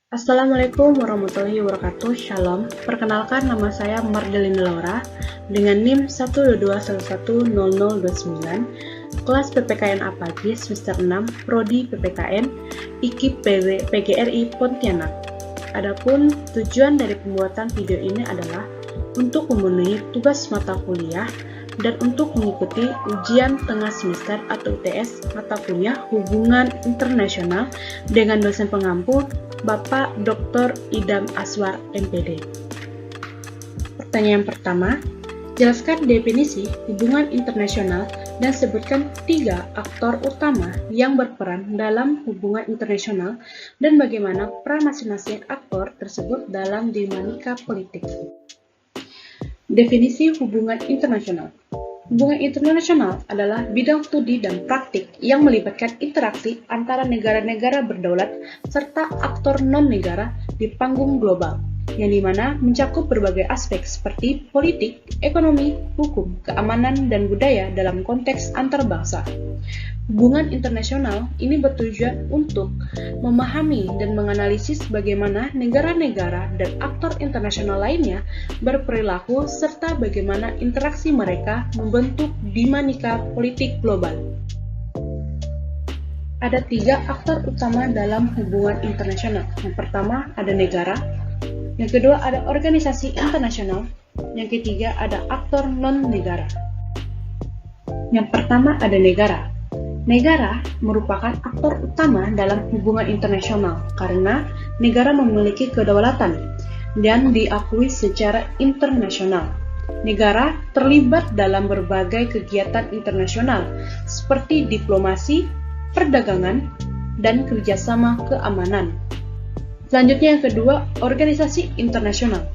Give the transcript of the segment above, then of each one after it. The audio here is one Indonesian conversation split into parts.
Assalamualaikum warahmatullahi wabarakatuh. Shalom. Perkenalkan, nama saya Mardelina Laura dengan NIM 122110029, kelas PPKN Apagi semester 6, Prodi PPKN, IKIP PGRI Pontianak. Adapun tujuan dari pembuatan video ini adalah untuk memenuhi tugas mata kuliah dan untuk mengikuti ujian tengah semester atau UTS mata kuliah Hubungan Internasional dengan dosen pengampu Bapak Dr. Idam Aswar, MPD. Pertanyaan pertama, jelaskan definisi hubungan internasional dan sebutkan 3 aktor utama yang berperan dalam hubungan internasional dan bagaimana peran masing-masing aktor tersebut dalam dinamika politik. Definisi hubungan internasional. Hubungan internasional adalah bidang studi dan praktik yang melibatkan interaksi antara negara-negara berdaulat serta aktor non-negara di panggung global, yang dimana mencakup berbagai aspek seperti politik, ekonomi, hukum, keamanan, dan budaya dalam konteks antarbangsa. Hubungan internasional ini bertujuan untuk memahami dan menganalisis bagaimana negara-negara dan aktor internasional lainnya berperilaku serta bagaimana interaksi mereka membentuk dinamika politik global. Ada 3 aktor utama dalam hubungan internasional. Yang pertama ada negara, yang kedua ada organisasi internasional, yang ketiga ada aktor non-negara. Yang pertama ada negara. Negara merupakan aktor utama dalam hubungan internasional karena negara memiliki kedaulatan dan diakui secara internasional. Negara terlibat dalam berbagai kegiatan internasional seperti diplomasi, perdagangan, dan kerjasama keamanan. Selanjutnya yang kedua, organisasi internasional.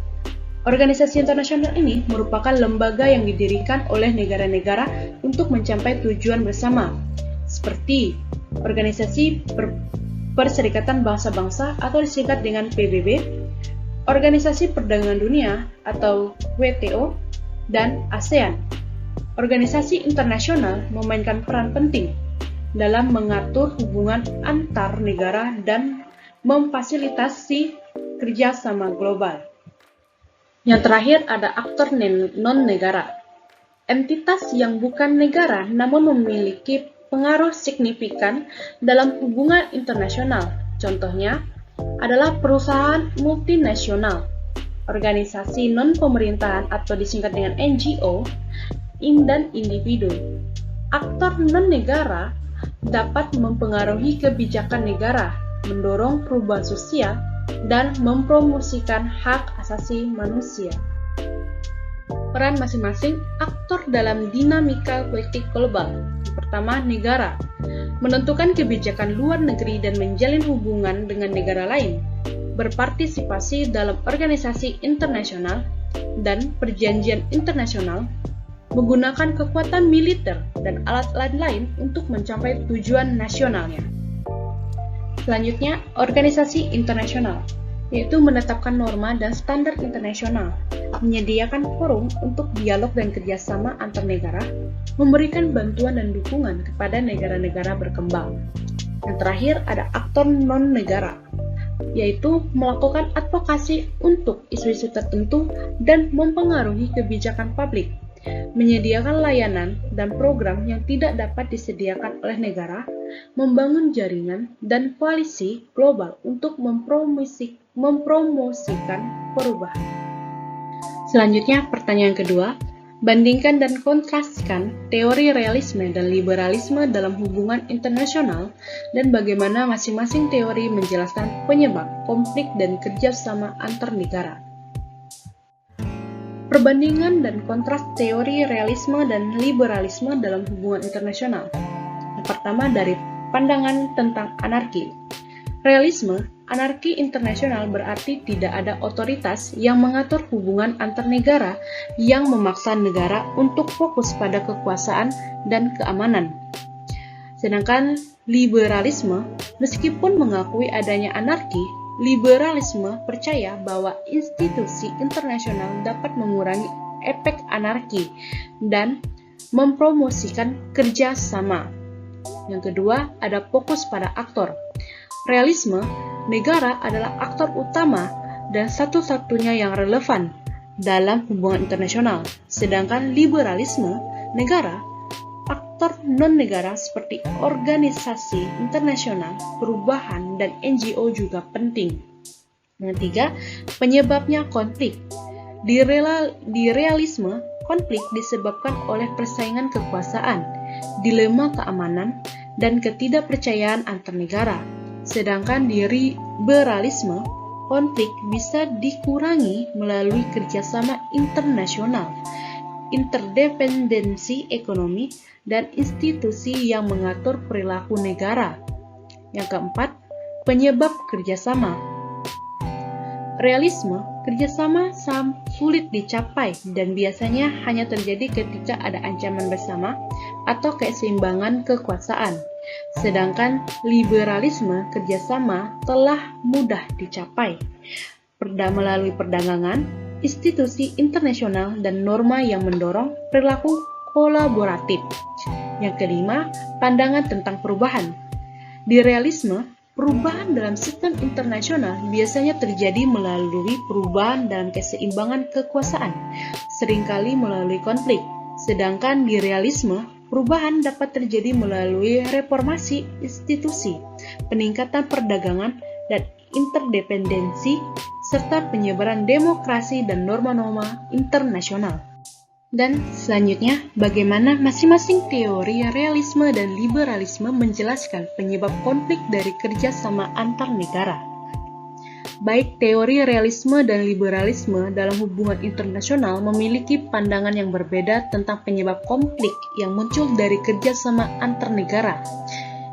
Organisasi internasional ini merupakan lembaga yang didirikan oleh negara-negara untuk mencapai tujuan bersama, seperti Organisasi Perserikatan Bangsa-Bangsa atau disingkat dengan PBB, Organisasi Perdagangan Dunia atau WTO, dan ASEAN. Organisasi internasional memainkan peran penting dalam mengatur hubungan antar negara dan memfasilitasi kerjasama global. Yang terakhir ada aktor non-negara. Entitas yang bukan negara namun memiliki pengaruh signifikan dalam hubungan internasional. Contohnya adalah perusahaan multinasional, organisasi non-pemerintahan atau disingkat dengan NGO, dan individu. Aktor non-negara dapat mempengaruhi kebijakan negara, mendorong perubahan sosial, dan mempromosikan hak asasi manusia. Peran masing-masing aktor dalam dinamika politik global. Pertama, negara menentukan kebijakan luar negeri dan menjalin hubungan dengan negara lain, berpartisipasi dalam organisasi internasional dan perjanjian internasional, menggunakan kekuatan militer dan alat-alat lain untuk mencapai tujuan nasionalnya. Selanjutnya, organisasi internasional, yaitu menetapkan norma dan standar internasional, menyediakan forum untuk dialog dan kerjasama antar negara, memberikan bantuan dan dukungan kepada negara-negara berkembang. Yang terakhir ada aktor non-negara, yaitu melakukan advokasi untuk isu-isu tertentu dan mempengaruhi kebijakan publik, menyediakan layanan dan program yang tidak dapat disediakan oleh negara, membangun jaringan dan koalisi global untuk mempromosikan perubahan. Selanjutnya, pertanyaan kedua, bandingkan dan kontraskan teori realisme dan liberalisme dalam hubungan internasional dan bagaimana masing-masing teori menjelaskan penyebab konflik dan kerjasama antar negara. Perbandingan dan kontras teori realisme dan liberalisme dalam hubungan internasional. Yang pertama dari pandangan tentang anarki. Realisme, anarki internasional berarti tidak ada otoritas yang mengatur hubungan antar negara yang memaksa negara untuk fokus pada kekuasaan dan keamanan. Sedangkan liberalisme, meskipun mengakui adanya anarki, liberalisme percaya bahwa institusi internasional dapat mengurangi efek anarki dan mempromosikan kerjasama. Yang kedua, ada fokus pada aktor. Realisme negara adalah aktor utama dan satu-satunya yang relevan dalam hubungan internasional, sedangkan liberalisme negara, aktor non-negara seperti organisasi internasional, perubahan, dan NGO juga penting. Yang ketiga, penyebabnya konflik. Di realisme, konflik disebabkan oleh persaingan kekuasaan, dilema keamanan, dan ketidakpercayaan antar negara. Sedangkan di liberalisme, konflik bisa dikurangi melalui kerjasama internasional, interdependensi ekonomi, dan institusi yang mengatur perilaku negara. Yang keempat, penyebab kerjasama. Realisme, kerjasama sulit dicapai dan biasanya hanya terjadi ketika ada ancaman bersama atau keseimbangan kekuasaan. Sedangkan liberalisme, kerjasama telah mudah dicapai melalui perdagangan, institusi internasional, dan norma yang mendorong perilaku kolaboratif. Yang kelima, pandangan tentang perubahan. Di realisme, perubahan dalam sistem internasional biasanya terjadi melalui perubahan dalam keseimbangan kekuasaan, seringkali melalui konflik. Sedangkan di realisme, perubahan dapat terjadi melalui reformasi institusi, peningkatan perdagangan dan interdependensi, serta penyebaran demokrasi dan norma-norma internasional. Dan selanjutnya, bagaimana masing-masing teori realisme dan liberalisme menjelaskan penyebab konflik dari kerjasama antar negara. Baik teori realisme dan liberalisme dalam hubungan internasional memiliki pandangan yang berbeda tentang penyebab konflik yang muncul dari kerjasama antar negara.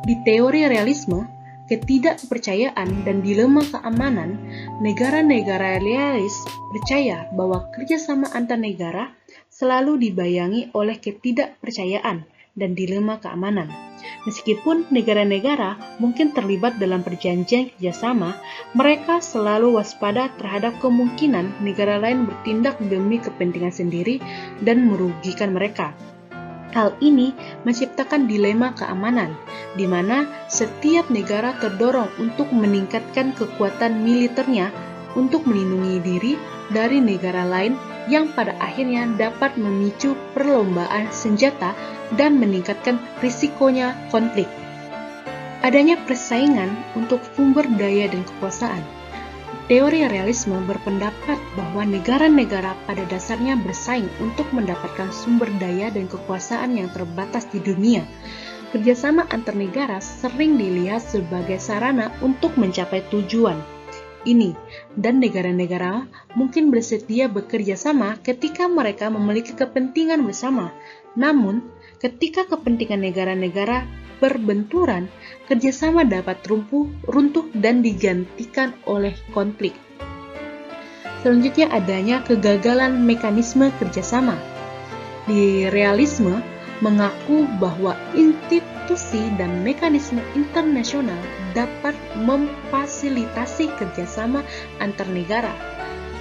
Di teori realisme, ketidakpercayaan dan dilema keamanan, negara-negara realis percaya bahwa kerjasama antar negara selalu dibayangi oleh ketidakpercayaan dan dilema keamanan. Meskipun negara-negara mungkin terlibat dalam perjanjian kerjasama, mereka selalu waspada terhadap kemungkinan negara lain bertindak demi kepentingan sendiri dan merugikan mereka. Hal ini menciptakan dilema keamanan, di mana setiap negara terdorong untuk meningkatkan kekuatan militernya untuk melindungi diri dari negara lain yang pada akhirnya dapat memicu perlombaan senjata dan meningkatkan risikonya konflik. Adanya persaingan untuk sumber daya dan kekuasaan. Teori realisme berpendapat bahwa negara-negara pada dasarnya bersaing untuk mendapatkan sumber daya dan kekuasaan yang terbatas di dunia. Kerjasama antar negara sering dilihat sebagai sarana untuk mencapai tujuan ini, dan negara-negara mungkin bersedia bekerja sama ketika mereka memiliki kepentingan bersama. Namun, ketika kepentingan negara-negara berbenturan, kerjasama dapat runtuh dan digantikan oleh konflik. Selanjutnya adanya kegagalan mekanisme kerjasama. Di realisme mengaku bahwa institusi dan mekanisme internasional dapat memfasilitasi kerjasama antar negara.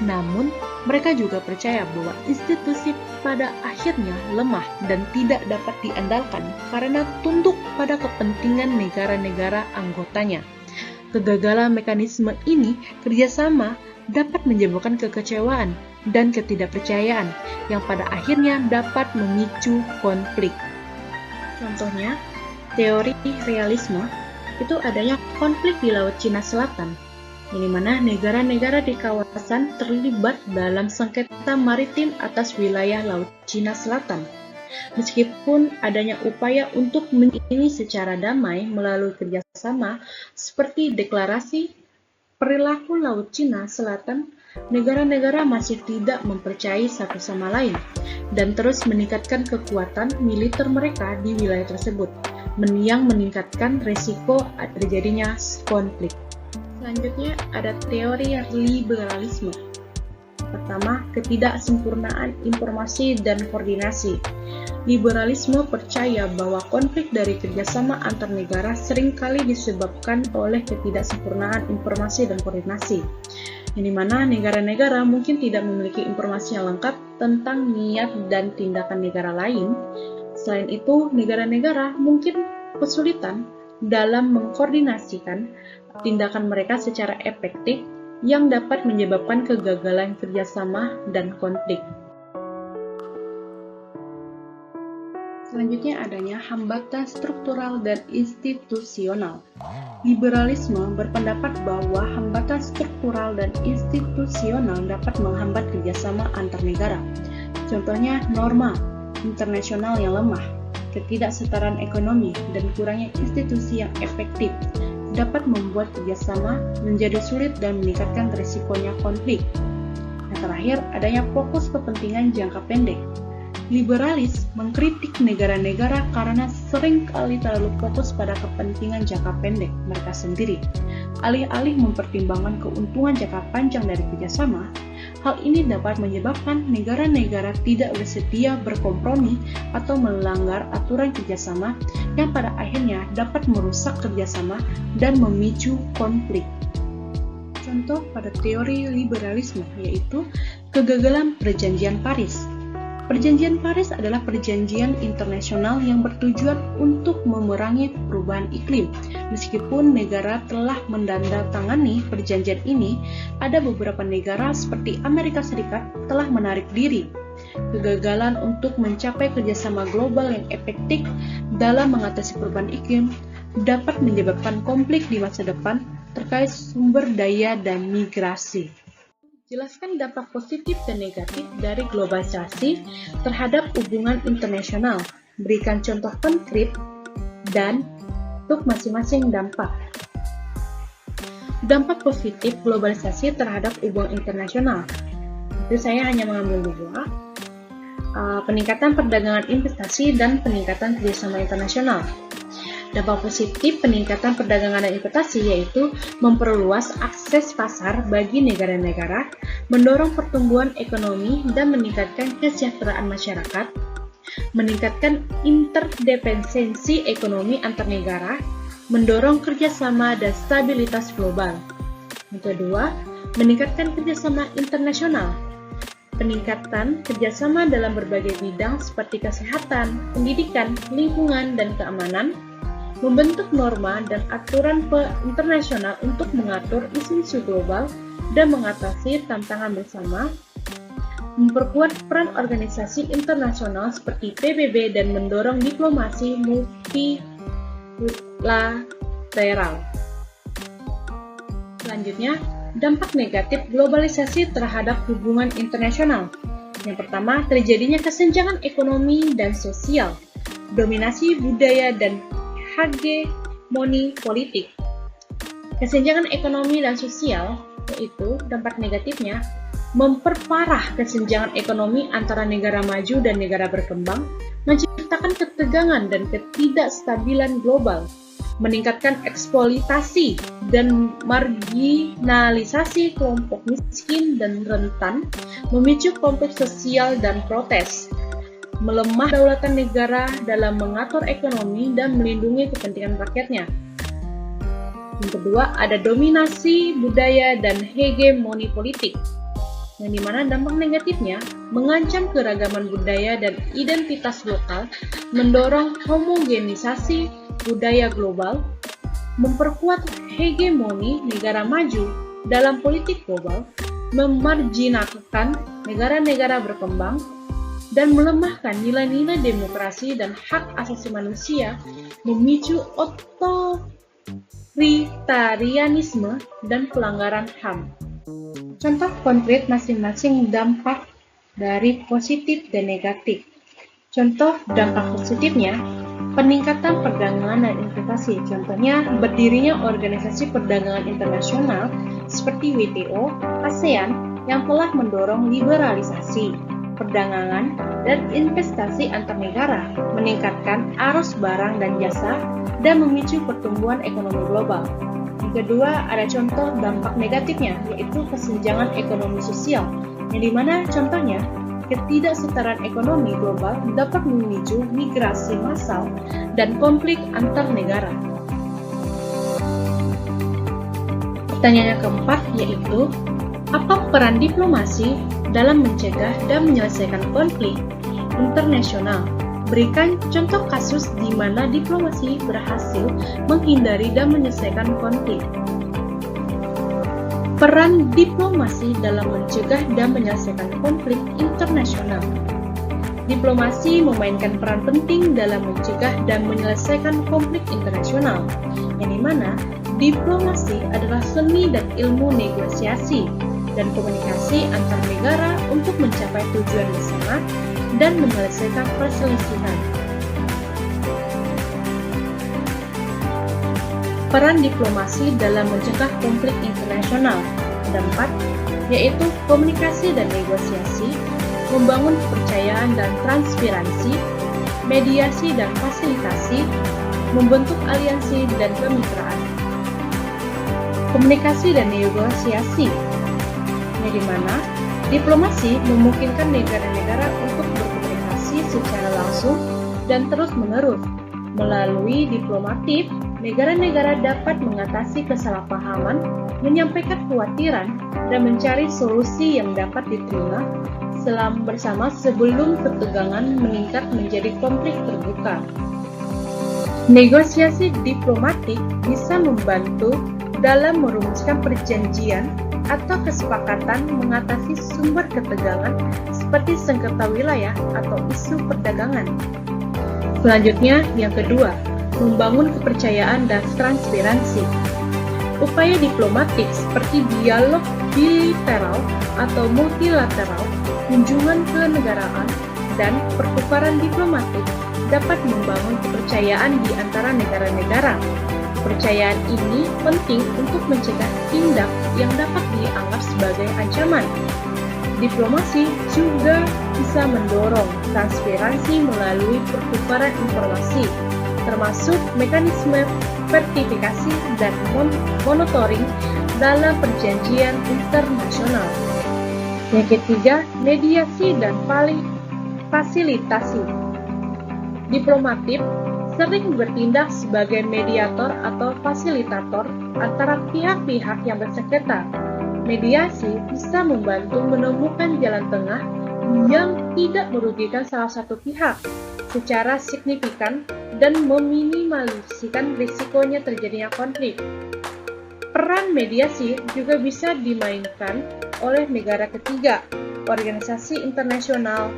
Namun, mereka juga percaya bahwa institusi pada akhirnya lemah dan tidak dapat diandalkan karena tunduk pada kepentingan negara-negara anggotanya. Kegagalan mekanisme ini kerjasama dapat menyebabkan kekecewaan dan ketidakpercayaan yang pada akhirnya dapat memicu konflik. Contohnya, teori realisme itu adanya konflik di Laut Cina Selatan, di mana negara-negara di kawasan terlibat dalam sengketa maritim atas wilayah Laut Cina Selatan. Meskipun adanya upaya untuk menghindari secara damai melalui kerjasama seperti deklarasi perilaku Laut Cina Selatan, negara-negara masih tidak mempercayai satu sama lain dan terus meningkatkan kekuatan militer mereka di wilayah tersebut, yang meningkatkan risiko terjadinya konflik. Selanjutnya ada teori liberalisme. Pertama, ketidaksempurnaan informasi dan koordinasi. Liberalisme percaya bahwa konflik dari kerjasama antar negara seringkali disebabkan oleh ketidaksempurnaan informasi dan koordinasi, yang dimana negara-negara mungkin tidak memiliki informasi yang lengkap tentang niat dan tindakan negara lain. Selain itu, negara-negara mungkin kesulitan dalam mengkoordinasikan tindakan mereka secara efektif yang dapat menyebabkan kegagalan kerjasama dan konflik. Selanjutnya adanya hambatan struktural dan institusional. Liberalisme berpendapat bahwa hambatan struktural dan institusional dapat menghambat kerjasama antar negara. Contohnya norma internasional yang lemah, ketidaksetaraan ekonomi, dan kurangnya institusi yang efektif dapat membuat kerjasama menjadi sulit dan meningkatkan risikonya konflik. Yang terakhir, adanya fokus kepentingan jangka pendek. Liberalis mengkritik negara-negara karena seringkali terlalu fokus pada kepentingan jangka pendek mereka sendiri. Alih-alih mempertimbangkan keuntungan jangka panjang dari kerjasama, hal ini dapat menyebabkan negara-negara tidak bersedia berkompromi atau melanggar aturan kerjasama yang pada akhirnya dapat merusak kerjasama dan memicu konflik. Contoh pada teori liberalisme yaitu kegagalan Perjanjian Paris. Perjanjian Paris adalah perjanjian internasional yang bertujuan untuk memerangi perubahan iklim. Meskipun negara telah menandatangani perjanjian ini, ada beberapa negara seperti Amerika Serikat telah menarik diri. Kegagalan untuk mencapai kerjasama global yang efektif dalam mengatasi perubahan iklim dapat menyebabkan konflik di masa depan terkait sumber daya dan migrasi. Jelaskan dampak positif dan negatif dari globalisasi terhadap hubungan internasional. Berikan contoh konkret dan untuk masing-masing dampak. Dampak positif globalisasi terhadap hubungan internasional. Itu saya hanya mengambil dua. Peningkatan perdagangan investasi dan peningkatan kerjasama internasional. Dampak positif peningkatan perdagangan dan investasi yaitu memperluas akses pasar bagi negara-negara, mendorong pertumbuhan ekonomi dan meningkatkan kesejahteraan masyarakat, meningkatkan interdependensi ekonomi antar negara, mendorong kerjasama dan stabilitas global. Yang kedua, meningkatkan kerjasama internasional. Peningkatan kerjasama dalam berbagai bidang seperti kesehatan, pendidikan, lingkungan, dan keamanan, membentuk norma dan aturan internasional untuk mengatur isu-isu global dan mengatasi tantangan bersama, memperkuat peran organisasi internasional seperti PBB dan mendorong diplomasi multilateral. Selanjutnya, dampak negatif globalisasi terhadap hubungan internasional. Yang pertama, terjadinya kesenjangan ekonomi dan sosial, dominasi budaya dan hegemoni politik. Kesenjangan ekonomi dan sosial, yaitu dampak negatifnya, memperparah kesenjangan ekonomi antara negara maju dan negara berkembang, menciptakan ketegangan dan ketidakstabilan global, meningkatkan eksploitasi dan marginalisasi kelompok miskin dan rentan, memicu konflik sosial dan protes, melemah kedaulatan negara dalam mengatur ekonomi dan melindungi kepentingan rakyatnya. Yang kedua, ada dominasi budaya dan hegemoni politik, yang dimana dampak negatifnya mengancam keragaman budaya dan identitas lokal, mendorong homogenisasi budaya global, memperkuat hegemoni negara maju dalam politik global, memarginalkan negara-negara berkembang, dan melemahkan nilai-nilai demokrasi dan hak asasi manusia, memicu otoritarianisme dan pelanggaran HAM. Contoh konkret masing-masing dampak dari positif dan negatif. Contoh dampak positifnya, peningkatan perdagangan dan investasi. Contohnya, berdirinya organisasi perdagangan internasional seperti WTO, ASEAN yang telah mendorong liberalisasi perdagangan dan investasi antar negara, meningkatkan arus barang dan jasa, dan memicu pertumbuhan ekonomi global. Yang kedua, ada contoh dampak negatifnya, yaitu kesenjangan ekonomi sosial, yang dimana contohnya, ketidaksetaraan ekonomi global dapat memicu migrasi massal dan konflik antar negara. Pertanyaan yang keempat yaitu, apa peran diplomasi dalam mencegah dan menyelesaikan konflik internasional Berikan contoh kasus di mana diplomasi berhasil menghindari dan menyelesaikan konflik. Peran diplomasi dalam mencegah dan menyelesaikan konflik internasional. Diplomasi memainkan peran penting dalam mencegah dan menyelesaikan konflik internasional, yang dimana diplomasi adalah seni dan ilmu negosiasi dan komunikasi antar negara untuk mencapai tujuan bersama dan menyelesaikan perselisihan. Peran diplomasi dalam mencegah konflik internasional ada 4, yaitu komunikasi dan negosiasi, membangun kepercayaan dan transparansi, mediasi dan fasilitasi, membentuk aliansi dan kemitraan. Komunikasi dan negosiasi, yang dimana diplomasi memungkinkan negara-negara untuk berkomunikasi secara langsung dan terus-menerus. Melalui diplomatif, negara-negara dapat mengatasi kesalahpahaman, menyampaikan kekhawatiran, dan mencari solusi yang dapat diterima bersama sebelum ketegangan meningkat menjadi konflik terbuka. Negosiasi diplomatik bisa membantu dalam merumuskan perjanjian atau kesepakatan mengatasi sumber ketegangan seperti sengketa wilayah atau isu perdagangan. Selanjutnya, yang kedua, membangun kepercayaan dan transparansi. Upaya diplomatik seperti dialog bilateral atau multilateral, kunjungan kenegaraan, dan pertukaran diplomatik dapat membangun kepercayaan di antara negara-negara. Kepercayaan ini penting untuk mencegah tindak yang dapat dianggap sebagai ancaman. Diplomasi juga bisa mendorong transparansi melalui pertukaran informasi, termasuk mekanisme verifikasi dan monitoring dalam perjanjian internasional. Yang ketiga, mediasi dan fasilitasi. Diplomatik sering bertindak sebagai mediator atau fasilitator antara pihak-pihak yang bersengketa. Mediasi bisa membantu menemukan jalan tengah yang tidak merugikan salah satu pihak secara signifikan dan meminimalisasikan risikonya terjadinya konflik. Peran mediasi juga bisa dimainkan oleh negara ketiga, organisasi internasional,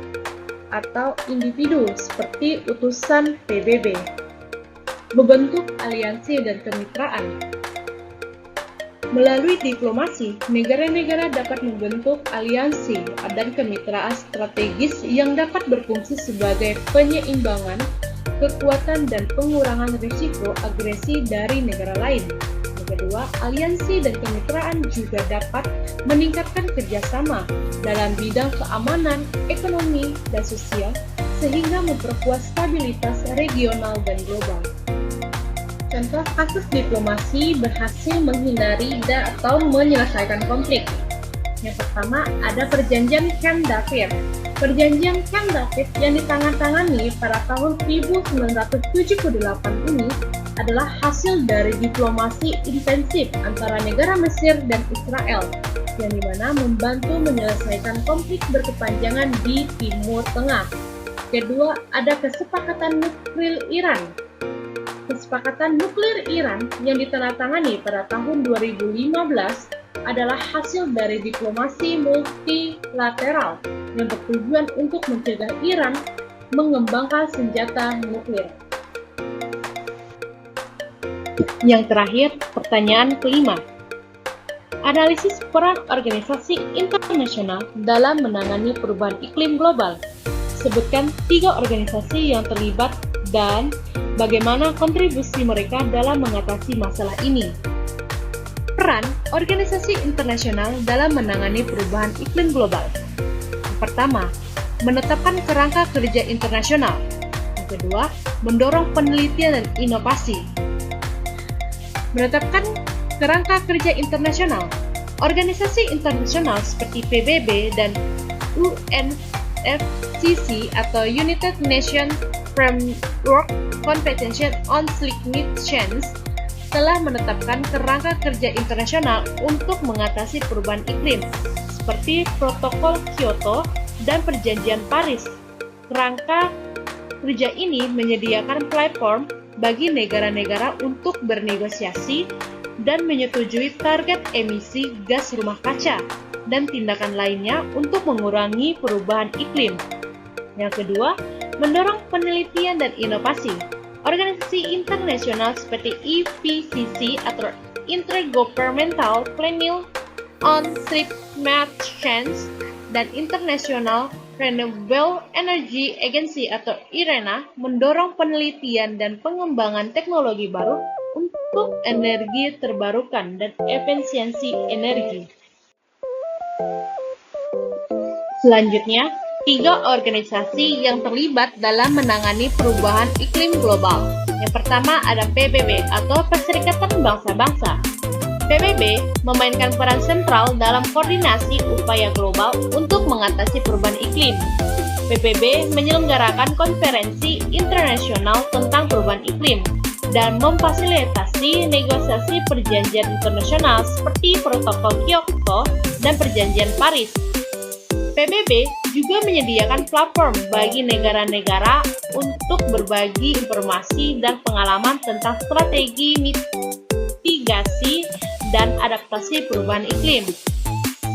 atau individu seperti utusan PBB. Membentuk aliansi dan kemitraan. Melalui diplomasi, negara-negara dapat membentuk aliansi dan kemitraan strategis yang dapat berfungsi sebagai penyeimbangan kekuatan dan pengurangan risiko agresi dari negara lain. Kedua, aliansi dan kemitraan juga dapat meningkatkan kerjasama dalam bidang keamanan, ekonomi, dan sosial, sehingga memperkuat stabilitas regional dan global. Contoh kasus diplomasi berhasil menghindari atau menyelesaikan konflik. Yang pertama, ada Perjanjian Camp David. Perjanjian Camp David yang ditandatangani pada tahun 1978 ini adalah hasil dari diplomasi intensif antara negara Mesir dan Israel, yang dimana membantu menyelesaikan konflik berkepanjangan di Timur Tengah. Kedua, ada Kesepakatan Nuklir Iran. Kesepakatan Nuklir Iran yang ditandatangani pada tahun 2015 adalah hasil dari diplomasi multilateral yang bertujuan untuk mencegah Iran mengembangkan senjata nuklir. Yang terakhir, pertanyaan kelima. Analisis peran organisasi internasional dalam menangani perubahan iklim global. Sebutkan 3 organisasi yang terlibat dan bagaimana kontribusi mereka dalam mengatasi masalah ini. Peran organisasi internasional dalam menangani perubahan iklim global. Yang pertama, menetapkan kerangka kerja internasional. Yang kedua, mendorong penelitian dan inovasi. Menetapkan kerangka kerja internasional. Organisasi internasional seperti PBB dan UNFCCC atau United Nations Framework Convention on Climate Change telah menetapkan kerangka kerja internasional untuk mengatasi perubahan iklim, seperti Protokol Kyoto dan Perjanjian Paris. Kerangka kerja ini menyediakan platform bagi negara-negara untuk bernegosiasi dan menyetujui target emisi gas rumah kaca dan tindakan lainnya untuk mengurangi perubahan iklim. Yang kedua, mendorong penelitian dan inovasi. Organisasi internasional seperti IPCC atau Intergovernmental Panel on Climate Change dan International Renewable Energy Agency atau IRENA mendorong penelitian dan pengembangan teknologi baru untuk energi terbarukan dan efisiensi energi. Selanjutnya, 3 organisasi yang terlibat dalam menangani perubahan iklim global. Yang pertama ada PBB atau Perserikatan Bangsa-Bangsa. PBB memainkan peran sentral dalam koordinasi upaya global untuk mengatasi perubahan iklim. PBB menyelenggarakan konferensi internasional tentang perubahan iklim dan memfasilitasi negosiasi perjanjian internasional seperti Protokol Kyoto dan Perjanjian Paris. PBB juga menyediakan platform bagi negara-negara untuk berbagi informasi dan pengalaman tentang strategi mitigasi dan adaptasi perubahan iklim.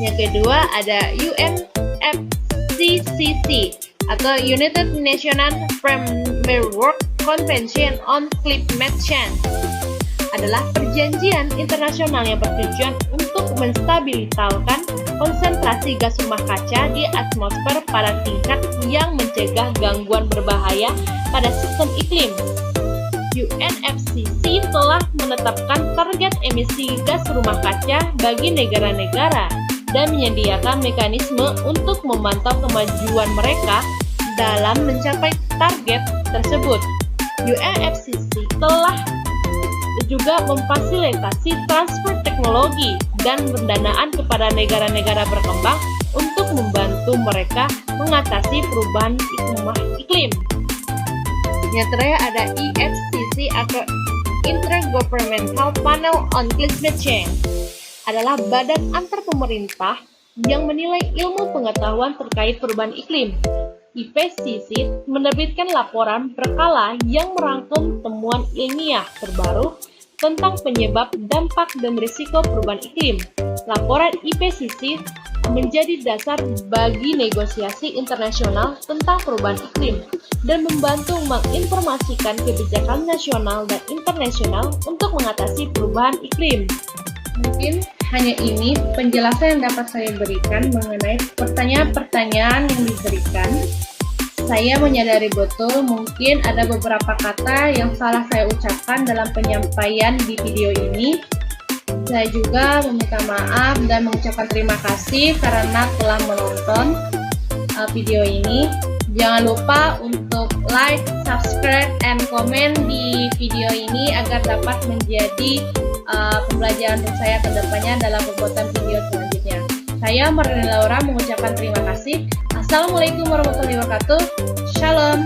Yang kedua ada UNFCCC atau United Nations Framework Convention on Climate Change. Adalah perjanjian internasional yang bertujuan untuk menstabiliskan konsentrasi gas rumah kaca di atmosfer pada tingkat yang mencegah gangguan berbahaya pada sistem iklim. UNFCCC telah menetapkan target emisi gas rumah kaca bagi negara-negara dan menyediakan mekanisme untuk memantau kemajuan mereka dalam mencapai target tersebut. UNFCCC telah juga memfasilitasi transfer teknologi dan pendanaan kepada negara-negara berkembang untuk membantu mereka mengatasi perubahan iklim. Yang terakhir ada IFCC atau Intergovernmental Panel on Climate Change. Adalah badan antar pemerintah yang menilai ilmu pengetahuan terkait perubahan iklim. IPCC menerbitkan laporan berkala yang merangkum temuan ilmiah terbaru tentang penyebab, dampak, dan risiko perubahan iklim. Laporan IPCC menjadi dasar bagi negosiasi internasional tentang perubahan iklim dan membantu menginformasikan kebijakan nasional dan internasional untuk mengatasi perubahan iklim. Mungkin hanya ini penjelasan yang dapat saya berikan mengenai pertanyaan-pertanyaan yang diberikan. Saya menyadari betul mungkin ada beberapa kata yang salah saya ucapkan dalam penyampaian di video ini. Saya juga meminta maaf dan mengucapkan terima kasih karena telah menonton video ini. Jangan lupa untuk like, subscribe, and komen di video ini agar dapat menjadi pembelajaran untuk saya ke depannya dalam pembuatan video selanjutnya. Saya Marlina Laura mengucapkan terima kasih. Assalamualaikum warahmatullahi wabarakatuh. Shalom.